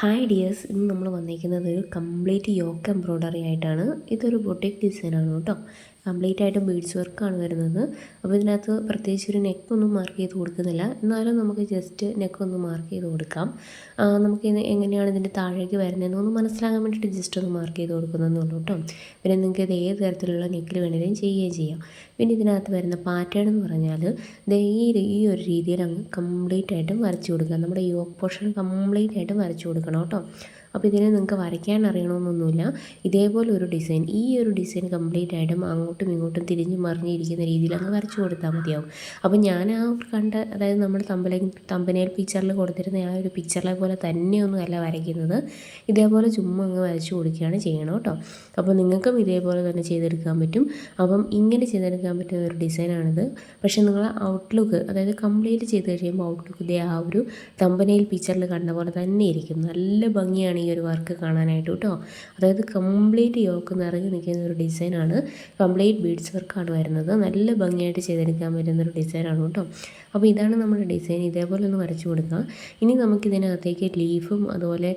Hi dears, ഇന്ന് നമ്മൾ വന്നിരിക്കുന്നത് ഒരു കംപ്ലീറ്റ് യോക്ക് എംബ്രോയ്ഡറി ആയിട്ടാണ്. ഇതൊരു ബൊട്ടിക് ഡിസൈനാണ് കേട്ടോ. കംപ്ലീറ്റ് ആയിട്ട് ബീഡ്സ് വർക്കാണ് വരുന്നത്. അപ്പോൾ ഇതിനകത്ത് പ്രത്യേകിച്ച് ഒരു നെക്കൊന്നും മാർക്ക് ചെയ്ത് കൊടുക്കുന്നില്ല, എന്നാലും നമുക്ക് ജസ്റ്റ് നെക്കൊന്ന് മാർക്ക് ചെയ്ത് കൊടുക്കാം. നമുക്ക് എങ്ങനെയാണ് ഇതിൻ്റെ താഴേക്ക് വരുന്നതെന്നൊന്ന് മനസ്സിലാകാൻ വേണ്ടിയിട്ട് ജസ്റ്റ് ഒന്ന് മാർക്ക് ചെയ്ത് കൊടുക്കുന്നതെന്നുള്ളൂ കേട്ടോ. പിന്നെ നിങ്ങൾക്ക് ഇത് ഏത് തരത്തിലുള്ള നെക്കിൽ വേണമെങ്കിലും ചെയ്യുകയും ചെയ്യാം. പിന്നെ ഇതിനകത്ത് വരുന്ന പാറ്റേൺ എന്ന് പറഞ്ഞാൽ ഈ ഒരു രീതിയിൽ അങ്ങ് കംപ്ലീറ്റ് ആയിട്ടും വരച്ചു കൊടുക്കുക. നമ്മുടെ യോക്ക് പോർഷൻ കംപ്ലീറ്റ് ആയിട്ടും വരച്ചു കൊടുക്കണം കേട്ടോ. അപ്പോൾ ഇതിനെ നിങ്ങൾക്ക് വരയ്ക്കാൻ അറിയണമെന്നൊന്നുമില്ല. ഇതേപോലെ ഒരു ഡിസൈൻ, ഈ ഒരു ഡിസൈൻ കംപ്ലീറ്റ് ആയിട്ടും അങ്ങോട്ടും ഇങ്ങോട്ടും തിരിഞ്ഞ് മറിഞ്ഞിരിക്കുന്ന രീതിയിൽ അങ്ങ് വരച്ചു കൊടുത്താൽ മതിയാവും. അപ്പോൾ ഞാൻ കണ്ട, അതായത് നമ്മൾ തമ്പനയിൽ പിക്ചറിൽ കൊടുത്തിരുന്ന ആ ഒരു പിക്ചറിലെ പോലെ തന്നെയൊന്നുമല്ല വരയ്ക്കുന്നത്. ഇതേപോലെ ചുമ്മാ അങ്ങ് വരച്ചു കൊടുക്കുകയാണ് ചെയ്യണം കേട്ടോ. അപ്പോൾ നിങ്ങൾക്കും ഇതേപോലെ തന്നെ ചെയ്തെടുക്കാൻ പറ്റും. അപ്പം ഇങ്ങനെ ചെയ്തെടുക്കാൻ പറ്റുന്ന ഒരു ഡിസൈനാണിത്. പക്ഷേ നിങ്ങൾ ഔട്ട്ലുക്ക്, അതായത് കംപ്ലീറ്റ് ചെയ്ത് കഴിയുമ്പോൾ ഔട്ട്ലുക്ക് ഇതേ ആ ഒരു തമ്പനയിൽ പിക്ചറിൽ കണ്ട പോലെ തന്നെ ഇരിക്കും. നല്ല ഭംഗിയാണ് ഈ ഒരു വർക്ക് കാണാനായിട്ട് കേട്ടോ. അതായത് കംപ്ലീറ്റ് യോക്ക് നിറഞ്ഞ് നിൽക്കുന്ന ഒരു ഡിസൈനാണ്. കംപ്ലീറ്റ് ബീഡ്സ് വർക്കാണ് വരുന്നത്. നല്ല ഭംഗിയായിട്ട് ചെയ്തെടുക്കാൻ പറ്റുന്നൊരു ഡിസൈനാണ് കേട്ടോ. അപ്പോൾ ഇതാണ് നമ്മുടെ ഡിസൈൻ. ഇതേപോലെ ഒന്ന് വരച്ചു കൊടുക്കാം. ഇനി നമുക്കിതിനകത്തേക്ക് ലീഫും അതുപോലെ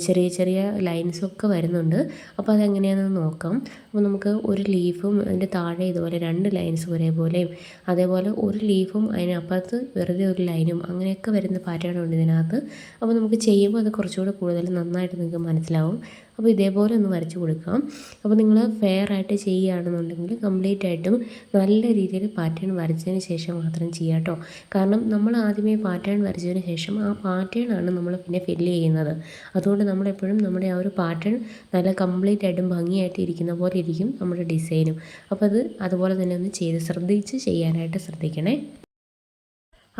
ചെറിയ ചെറിയ ലൈൻസൊക്കെ വരുന്നുണ്ട്. അപ്പോൾ അതെങ്ങനെയാണെന്ന് നോക്കാം. അപ്പോൾ നമുക്ക് ഒരു ലീഫും അതിൻ്റെ താഴെ ഇതുപോലെ 2 ലൈൻസ് ഒരേപോലെയും, അതേപോലെ ഒരു ലീഫും അതിനപ്പുറത്ത് വെറുതെ ഒരു ലൈനും, അങ്ങനെയൊക്കെ വരുന്ന പാറ്റേൺ ഉണ്ട് ഇതിനകത്ത്. അപ്പോൾ നമുക്ക് ചെയ്യുമ്പോൾ അത് കുറച്ചുകൂടെ കൂടുതൽ നന്നായിട്ട് നിങ്ങൾക്ക് മനസ്സിലാവും. അപ്പോൾ ഇതേപോലെ ഒന്ന് വരച്ച് കൊടുക്കാം. അപ്പോൾ നിങ്ങൾ ഫെയർ ആയിട്ട് ചെയ്യുകയാണെന്നുണ്ടെങ്കിൽ കംപ്ലീറ്റ് ആയിട്ടും നല്ല രീതിയിൽ പാറ്റേൺ വരച്ചതിന് ശേഷം മാത്രം ചെയ്യാം കേട്ടോ. കാരണം നമ്മൾ ആദ്യമേ പാറ്റേൺ വരച്ചതിന് ശേഷം ആ പാറ്റേൺ ആണ് നമ്മൾ പിന്നെ ഫില്ല് ചെയ്യുന്നത്. അതുകൊണ്ട് നമ്മളെപ്പോഴും നമ്മുടെ ആ ഒരു പാറ്റേൺ നല്ല കംപ്ലീറ്റ് ആയിട്ടും ഭംഗിയായിട്ട് ഇരിക്കുന്ന പോലെ ഇരിക്കും നമ്മുടെ ഡിസൈനും. അപ്പോൾ അതുപോലെ തന്നെ ഒന്ന് ശ്രദ്ധിച്ച് ചെയ്യാനായിട്ട് ശ്രദ്ധിക്കണേ.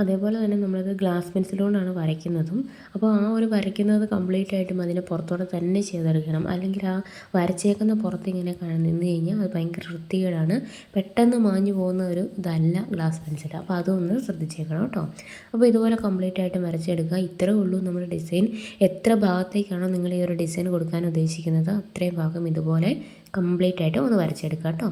അതേപോലെ തന്നെ നമ്മളത് ഗ്ലാസ് പെൻസിൽ കൊണ്ടാണ് വരയ്ക്കുന്നതും. അപ്പോൾ ആ ഒരു വരയ്ക്കുന്നത് കംപ്ലീറ്റ് ആയിട്ടും അതിനെ പുറത്തോടെ തന്നെ ചെയ്തെടുക്കണം. അല്ലെങ്കിൽ ആ വരച്ചേക്കുന്ന പുറത്ത് ഇങ്ങനെ നിന്ന് കഴിഞ്ഞാൽ അത് ഭയങ്കര വൃത്തികേടാണ്. പെട്ടെന്ന് മാഞ്ഞു പോകുന്ന ഒരു ഇതല്ല ഗ്ലാസ് പെൻസിൽ. അപ്പോൾ അതൊന്ന് ശ്രദ്ധിച്ചേക്കണം കേട്ടോ. അപ്പോൾ ഇതുപോലെ കംപ്ലീറ്റ് ആയിട്ടും വരച്ചെടുക്കുക. ഇത്രേ ഉള്ളൂ നമ്മുടെ ഡിസൈൻ. എത്ര ഭാഗത്തേക്കാണോ നിങ്ങൾ ഈ ഒരു ഡിസൈൻ കൊടുക്കാൻ ഉദ്ദേശിക്കുന്നത് അത്രയും ഭാഗം ഇതുപോലെ കംപ്ലീറ്റ് ആയിട്ട് ഒന്ന് വരച്ചെടുക്കുക കേട്ടോ.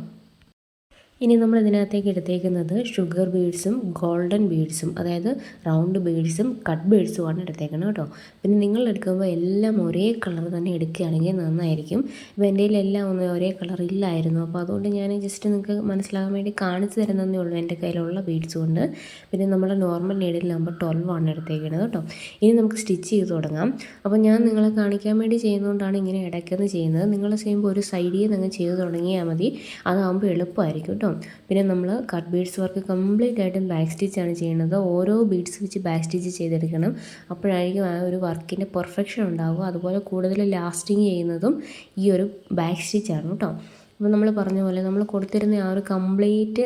ഇനി നമ്മൾ ഇതിനകത്തേക്ക് എടുത്തേക്കുന്നത് ഷുഗർ ബീഡ്സും ഗോൾഡൻ ബീഡ്സും, അതായത് റൗണ്ട് ബീഡ്സും കട്ട് ബീഡ്സുമാണ് എടുത്തേക്കുന്നത് കേട്ടോ. പിന്നെ നിങ്ങൾ എടുക്കുമ്പോൾ എല്ലാം ഒരേ കളർ തന്നെ എടുക്കുകയാണെങ്കിൽ നന്നായിരിക്കും. ഇപ്പോൾ എൻ്റെ എല്ലാം ഒന്നും ഒരേ കളർ ഇല്ലായിരുന്നു. അപ്പോൾ അതുകൊണ്ട് ഞാൻ ജസ്റ്റ് നിങ്ങൾക്ക് മനസ്സിലാകാൻ വേണ്ടി കാണിച്ചു തരുന്നതേ ഉള്ളൂ എൻ്റെ കയ്യിലുള്ള ബീഡ്സ് കൊണ്ട്. പിന്നെ നമ്മുടെ നോർമൽ നീഡിൽ നമ്പർ 12 ആണ് എടുത്തേക്കുന്നത് കേട്ടോ. ഇനി നമുക്ക് സ്റ്റിച്ച് ചെയ്ത് തുടങ്ങാം. അപ്പോൾ ഞാൻ നിങ്ങളെ കാണിക്കാൻ വേണ്ടി ചെയ്യുന്നതുകൊണ്ടാണ് ഇങ്ങനെ ഇടയ്ക്കൊന്ന് ചെയ്യുന്നത്. നിങ്ങൾ ചെയ്യുമ്പോൾ ഒരു സൈഡിൽ നിങ്ങൾ ചെയ്ത് തുടങ്ങിയാൽ മതി. അതാകുമ്പോൾ എളുപ്പമായിരിക്കും കേട്ടോ. പിന്നെ നമ്മൾ കട്ട് ബീഡ്സ് വർക്ക് കംപ്ലീറ്റ് ആയിട്ടും ബാക്ക് സ്റ്റിച്ചാണ് ചെയ്യുന്നത്. ഓരോ ബീഡ്സ് വെച്ച് ബാക്ക് സ്റ്റിച്ച് ചെയ്തെടുക്കണം. അപ്പോഴായിരിക്കും ആ ഒരു വർക്കിൻ്റെ പെർഫെക്ഷൻ ഉണ്ടാവുക. അതുപോലെ കൂടുതൽ ലാസ്റ്റിങ് ചെയ്യുന്നതും ഈ ഒരു ബാക്ക് സ്റ്റിച്ചാണ് കേട്ടോ. അപ്പോൾ നമ്മൾ പറഞ്ഞ പോലെ നമ്മൾ കൊടുത്തിരുന്ന ആ ഒരു കംപ്ലീറ്റ്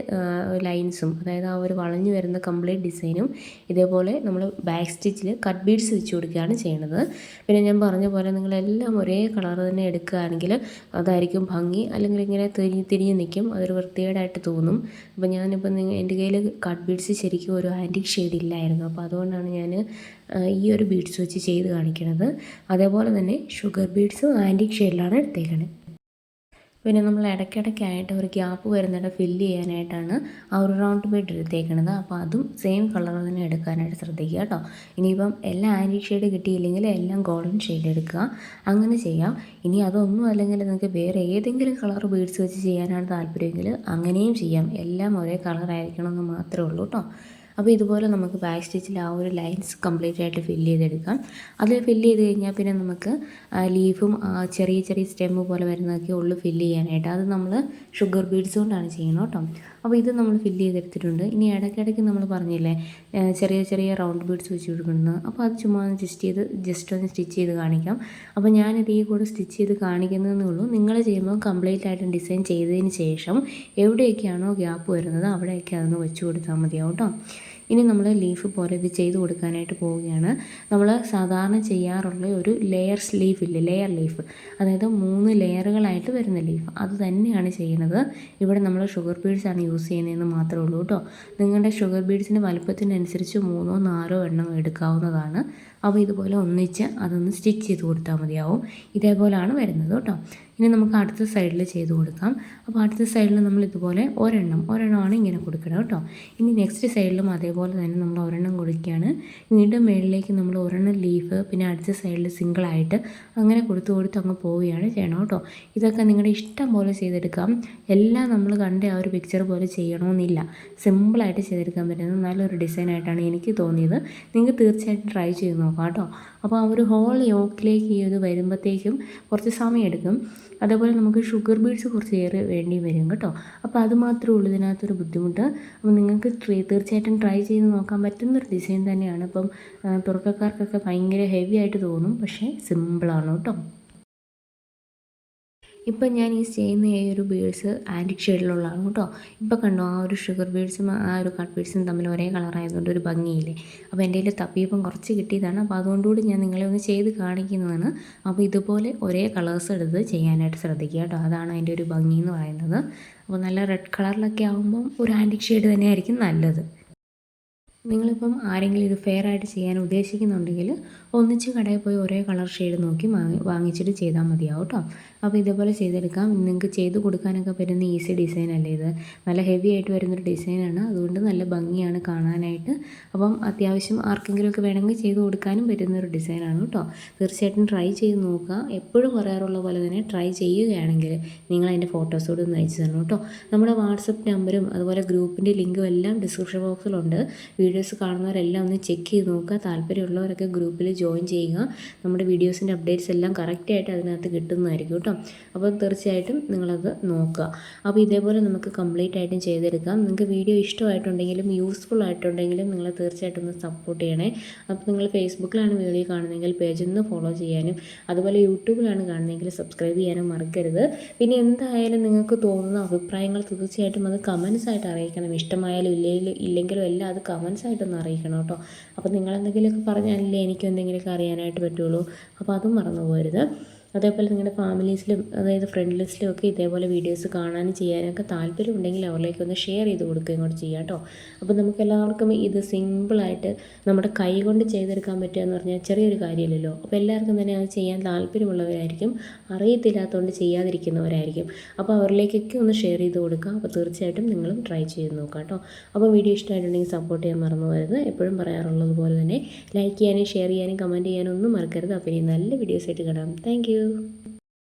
ലൈൻസും, അതായത് ആ ഒരു വളഞ്ഞു വരുന്ന കംപ്ലീറ്റ് ഡിസൈനും ഇതേപോലെ നമ്മൾ ബാക്ക് സ്റ്റിച്ചിൽ കട്ട് ബീഡ്സ് വെച്ച് കൊടുക്കുകയാണ് ചെയ്യുന്നത്. പിന്നെ ഞാൻ പറഞ്ഞ പോലെ നിങ്ങളെല്ലാം ഒരേ കളർ തന്നെ എടുക്കുകയാണെങ്കിൽ അതായിരിക്കും ഭംഗി. അല്ലെങ്കിൽ ഇങ്ങനെ തിരിഞ്ഞ് നിൽക്കും, അതൊരു വൃത്തികേടായിട്ട് തോന്നും. അപ്പോൾ ഞാനിപ്പോൾ എൻ്റെ കയ്യിൽ കട്ട് ബീഡ്സ് ശരിക്കും ഒരു ആൻറ്റിക് ഷെയ്ഡ് ഇല്ലായിരുന്നു. അപ്പോൾ അതുകൊണ്ടാണ് ഞാൻ ഈ ഒരു ബീഡ്സ് വെച്ച് ചെയ്ത് കാണിക്കുന്നത്. അതേപോലെ തന്നെ ഷുഗർ ബീഡ്സും ആൻറ്റിക് ഷെയ്ഡിലാണ് എടുത്തേക്കുന്നത്. പിന്നെ നമ്മൾ ഇടയ്ക്കിടയ്ക്കായിട്ട് ഒരു ഗ്യാപ്പ് വരുന്നിടം ഫില്ല് ചെയ്യാനായിട്ടാണ് ആ ഒരു റൗണ്ട് ബീഡ് എടുത്തേക്കുന്നത്. അപ്പോൾ അതും സെയിം കളർ തന്നെ എടുക്കാനായിട്ട് ശ്രദ്ധിക്കുക കേട്ടോ. ഇനിയിപ്പം എല്ലാം ആൻറ്റിക് ഷെയ്ഡ് കിട്ടിയില്ലെങ്കിൽ എല്ലാം ഗോൾഡൻ ഷെയ്ഡ് എടുക്കുക, അങ്ങനെ ചെയ്യാം. ഇനി അതൊന്നും അല്ലെങ്കിൽ നിങ്ങൾക്ക് വേറെ ഏതെങ്കിലും കളർ ബീഡ്സ് വെച്ച് ചെയ്യാനാണ് താല്പര്യമെങ്കിൽ അങ്ങനെയും ചെയ്യാം. എല്ലാം ഒരേ കളർ ആയിരിക്കണമെന്ന് മാത്രമേ ഉള്ളൂ കേട്ടോ. അപ്പോൾ ഇതുപോലെ നമുക്ക് ബാക്ക് സ്റ്റിച്ചിൽ ആ ഒരു ലൈൻസ് കംപ്ലീറ്റ് ആയിട്ട് ഫില്ല് ചെയ്തെടുക്കാം. അതിൽ ഫില്ല് ചെയ്ത് കഴിഞ്ഞാൽ പിന്നെ നമുക്ക് ലീഫും ചെറിയ ചെറിയ സ്റ്റെമ്മ് പോലെ വരുന്നതൊക്കെ ഉള്ളു ഫില്ല് ചെയ്യാനായിട്ട്. അത് നമ്മൾ ഷുഗർ ബീഡ്സ് കൊണ്ടാണ് ചെയ്യുന്നത് കേട്ടോ. അപ്പോൾ ഇത് നമ്മൾ ഫില്ല് ചെയ്തെടുത്തിട്ടുണ്ട്. ഇനി ഇടയ്ക്കിടയ്ക്ക് നമ്മൾ പറഞ്ഞില്ലേ ചെറിയ ചെറിയ റൗണ്ട് ബീഡ്സ് വെച്ച് കൊടുക്കുന്നത്. അപ്പോൾ അത് ചുമ്മാ ഒന്ന് ജസ്റ്റ് ഒന്ന് സ്റ്റിച്ച് ചെയ്ത് കാണിക്കാം. അപ്പോൾ ഞാനിത് ഈ കൂടെ സ്റ്റിച്ച് ചെയ്ത് കാണിക്കുന്നതേ ഉള്ളൂ. നിങ്ങൾ ചെയ്യുമ്പോൾ കംപ്ലീറ്റ് ആയിട്ട് ഡിസൈൻ ചെയ്തതിന് ശേഷം എവിടെയൊക്കെയാണോ ഗ്യാപ്പ് വരുന്നത് അവിടെയൊക്കെ അതൊന്ന് വെച്ച് കൊടുത്താൽ മതിയാവും കേട്ടോ. ഇനി നമ്മൾ ലീഫ് പോലെ ഇത് ചെയ്ത് കൊടുക്കാനായിട്ട് പോവുകയാണ്. നമ്മൾ സാധാരണ ചെയ്യാറുള്ള ഒരു ലെയർ ലീഫ്, അതായത് 3 ലെയറുകളായിട്ട് വരുന്ന ലീഫ്, അത് തന്നെയാണ് ചെയ്യുന്നത്. ഇവിടെ നമ്മൾ ഷുഗർ ബീഡ്സാണ് യൂസ് ചെയ്യുന്നതെന്ന് മാത്രമേ ഉള്ളൂ കേട്ടോ. നിങ്ങളുടെ ഷുഗർ ബീഡ്സിൻ്റെ വലുപ്പത്തിനനുസരിച്ച് 3 or 4 എണ്ണം എടുക്കാവുന്നതാണ്. അപ്പോൾ ഇതുപോലെ ഒന്നിച്ച് അതൊന്ന് സ്റ്റിച്ച് ചെയ്ത് കൊടുത്താൽ മതിയാവും. ഇതേപോലെയാണ് വരുന്നത് കേട്ടോ. ഇനി നമുക്ക് അടുത്ത സൈഡിൽ ചെയ്ത് കൊടുക്കാം. അപ്പോൾ അടുത്ത സൈഡിൽ നമ്മൾ ഇതുപോലെ ഒരെണ്ണമാണ് ഇങ്ങനെ കൊടുക്കണം കേട്ടോ. ഇനി നെക്സ്റ്റ് സൈഡിലും അതേപോലെ തന്നെ നമ്മൾ ഒരെണ്ണം കൊടുക്കുകയാണ്. വീണ്ടും മുകളിലേക്ക് നമ്മൾ ഒരെണ്ണം ലീഫ്, പിന്നെ അടുത്ത സൈഡിൽ സിംഗിളായിട്ട് അങ്ങനെ കൊടുത്ത് അങ്ങ് പോവുകയാണ് ചെയ്യണം കേട്ടോ. ഇതൊക്കെ നിങ്ങളുടെ ഇഷ്ടം പോലെ ചെയ്തെടുക്കാം. എല്ലാം നമ്മൾ കണ്ട ആ ഒരു പിക്ചർ പോലെ ചെയ്യണമെന്നില്ല. സിമ്പിളായിട്ട് ചെയ്തെടുക്കാൻ പറ്റുന്ന നല്ലൊരു ഡിസൈനായിട്ടാണ് എനിക്ക് തോന്നിയത്. നിങ്ങൾക്ക് തീർച്ചയായിട്ടും ട്രൈ ചെയ്ത് നോക്കാം കേട്ടോ. അപ്പോൾ ആ ഒരു ഹോൾ യോക്കിലേക്ക് ഇത് വരുമ്പോഴത്തേക്കും കുറച്ച് സമയമെടുക്കും. അതേപോലെ നമുക്ക് ഷുഗർ ബീഡ്സ് കുറച്ച് ഏറെ വേണ്ടി വരും കേട്ടോ. അപ്പോൾ അത് മാത്രമേ ഉള്ളൂ ഇതിനകത്തൊരു ബുദ്ധിമുട്ട്. അപ്പോൾ നിങ്ങൾക്ക് തീർച്ചയായിട്ടും ട്രൈ ചെയ്ത് നോക്കാൻ പറ്റുന്നൊരു ഡിസൈൻ തന്നെയാണ്. അപ്പം തുടക്കക്കാർക്കൊക്കെ ഭയങ്കര ഹെവി ആയിട്ട് തോന്നും, പക്ഷേ സിമ്പിളാണ് കേട്ടോ. ഇപ്പം ഞാൻ ഈ ചെയ്യുന്ന ഈ ഒരു ബീഡ്സ് ആൻറ്റിക് ഷെയ്ഡിലുള്ളതാണ് കേട്ടോ. ഇപ്പോൾ കണ്ടോ ആ ഒരു ഷുഗർ ബീഡ്സും ആ ഒരു കട്ട് ബീഡ്സും തമ്മിൽ ഒരേ കളറായതുകൊണ്ട് ഒരു ഭംഗിയില്ലേ. അപ്പോൾ എൻ്റെ കയ്യിൽ തപ്പിയപ്പം കുറച്ച് കിട്ടിയതാണ്. അപ്പോൾ അതുകൊണ്ടുകൂടി ഞാൻ നിങ്ങളെ ഒന്ന് ചെയ്ത് കാണിക്കുന്നതാണ്. അപ്പോൾ ഇതുപോലെ ഒരേ കളേഴ്സ് എടുത്ത് ചെയ്യാനായിട്ട് ശ്രദ്ധിക്കുക കേട്ടോ. അതാണ് അതിൻ്റെ ഒരു ഭംഗി എന്ന് പറയുന്നത്. അപ്പോൾ നല്ല റെഡ് കളറിലൊക്കെ ആകുമ്പം ഒരു ആൻറ്റിക് ഷെയ്ഡ് തന്നെയായിരിക്കും നല്ലത്. നിങ്ങളിപ്പം ആരെങ്കിലും ഇത് ഫെയർ ആയിട്ട് ചെയ്യാൻ ഉദ്ദേശിക്കുന്നുണ്ടെങ്കിൽ ഒന്നിച്ച് കടയിൽ പോയി ഒരേ കളർ ഷെയ്ഡ് നോക്കി വാങ്ങിച്ചിട്ട് ചെയ്താൽ മതിയാവും കേട്ടോ. അപ്പോൾ ഇതേപോലെ ചെയ്തെടുക്കാം. നിങ്ങൾക്ക് ചെയ്ത് കൊടുക്കാനൊക്കെ പറ്റുന്ന ഈസി ഡിസൈൻ അല്ലേ ഇത്. നല്ല ഹെവി ആയിട്ട് വരുന്നൊരു ഡിസൈനാണ്, അതുകൊണ്ട് നല്ല ഭംഗിയാണ് കാണാനായിട്ട്. അപ്പം അത്യാവശ്യം ആർക്കെങ്കിലുമൊക്കെ വേണമെങ്കിൽ ചെയ്ത് കൊടുക്കാനും പറ്റുന്നൊരു ഡിസൈനാണ് കേട്ടോ. തീർച്ചയായിട്ടും ട്രൈ ചെയ്ത് നോക്കുക. എപ്പോഴും പറയാറുള്ള പോലെ തന്നെ ട്രൈ ചെയ്യുകയാണെങ്കിൽ നിങ്ങൾ അതിൻ്റെ ഫോട്ടോസോട് ഒന്ന് അയച്ചു തരണം കേട്ടോ. നമ്മുടെ വാട്സപ്പ് നമ്പറും അതുപോലെ ഗ്രൂപ്പിൻ്റെ ലിങ്കും എല്ലാം ഡിസ്ക്രിപ്ഷൻ ബോക്സിലുണ്ട്. വീഡിയോസ് കാണുന്നവരെല്ലാം ഒന്ന് ചെക്ക് ചെയ്ത് നോക്കുക. താല്പര്യമുള്ളവരൊക്കെ ഗ്രൂപ്പിൽ ജോയിൻ ചെയ്യുക. നമ്മുടെ വീഡിയോസിൻ്റെ അപ്ഡേറ്റ്സ് എല്ലാം കറക്റ്റായിട്ട് അതിനകത്ത് കിട്ടുന്നതായിരിക്കും കേട്ടോ. അപ്പോൾ തീർച്ചയായിട്ടും നിങ്ങളത് നോക്കുക. അപ്പോൾ ഇതേപോലെ നമുക്ക് കംപ്ലീറ്റ് ആയിട്ടും ചെയ്തെടുക്കാം. നിങ്ങൾക്ക് വീഡിയോ ഇഷ്ടമായിട്ടുണ്ടെങ്കിലും യൂസ്ഫുൾ ആയിട്ടുണ്ടെങ്കിലും നിങ്ങൾ തീർച്ചയായിട്ടും ഒന്ന് സപ്പോർട്ട് ചെയ്യണേ. അപ്പോൾ നിങ്ങൾ ഫേസ്ബുക്കിലാണ് വീഡിയോ കാണുന്നതെങ്കിൽ പേജ് ഒന്ന് ഫോളോ ചെയ്യാനും അതുപോലെ യൂട്യൂബിലാണ് കാണുന്നതെങ്കിൽ സബ്സ്ക്രൈബ് ചെയ്യാനും മറക്കരുത്. പിന്നെ എന്തായാലും നിങ്ങൾക്ക് തോന്നുന്ന അഭിപ്രായങ്ങൾ തീർച്ചയായിട്ടും അത് കമൻസ് ആയിട്ട് അറിയിക്കണം. ഇഷ്ടമായാലും ഇല്ലെങ്കിലും എല്ലാം അത് കമൻസ് ആയിട്ടൊന്ന് അറിയിക്കണം കേട്ടോ. അപ്പോൾ നിങ്ങളെന്തെങ്കിലുമൊക്കെ പറഞ്ഞാലല്ലേ എനിക്കും എന്തെങ്കിലുമൊക്കെ അറിയാനായിട്ട് പറ്റുള്ളൂ. അപ്പോൾ അതും മറന്നു പോകരുത്. അതേപോലെ നിങ്ങളുടെ ഫാമിലീസിലും അതായത് ഫ്രണ്ട് ലിസ്റ്റിലും ഒക്കെ ഇതേപോലെ വീഡിയോസ് കാണാനും ചെയ്യാനൊക്കെ താല്പര്യമുണ്ടെങ്കിൽ അവരിലേക്കൊന്ന് ഷെയർ ചെയ്ത് കൊടുക്കുകയും കൂടെ ചെയ്യാം കേട്ടോ. അപ്പോൾ നമുക്ക് എല്ലാവർക്കും ഇത് സിമ്പിളായിട്ട് നമ്മുടെ കൈ കൊണ്ട് ചെയ്തെടുക്കാൻ പറ്റുക എന്ന് പറഞ്ഞാൽ ചെറിയൊരു കാര്യമില്ലല്ലോ. അപ്പോൾ എല്ലാവർക്കും തന്നെ അത് ചെയ്യാൻ താല്പര്യമുള്ളവരായിരിക്കും, അറിയത്തില്ലാത്തതുകൊണ്ട് ചെയ്യാതിരിക്കുന്നവരായിരിക്കും. അപ്പോൾ അവരിലേക്കൊക്കെ ഒന്ന് ഷെയർ ചെയ്ത് കൊടുക്കുക. അപ്പോൾ തീർച്ചയായിട്ടും നിങ്ങളും ട്രൈ ചെയ്ത് നോക്കാം കേട്ടോ. അപ്പോൾ വീഡിയോ ഇഷ്ടമായിട്ടുണ്ടെങ്കിൽ സപ്പോർട്ട് ചെയ്യാൻ മറന്നു പോകരുത്. എപ്പോഴും പറയാറുള്ളത് പോലെ തന്നെ ലൈക്ക് ചെയ്യാനും ഷെയർ ചെയ്യാനും കമൻറ്റ് ചെയ്യാനും ഒന്നും മറക്കരുത്. അപ്പോൾ ഇനി നല്ല വീഡിയോസ് ആയിട്ട് കാണാം. Thank you.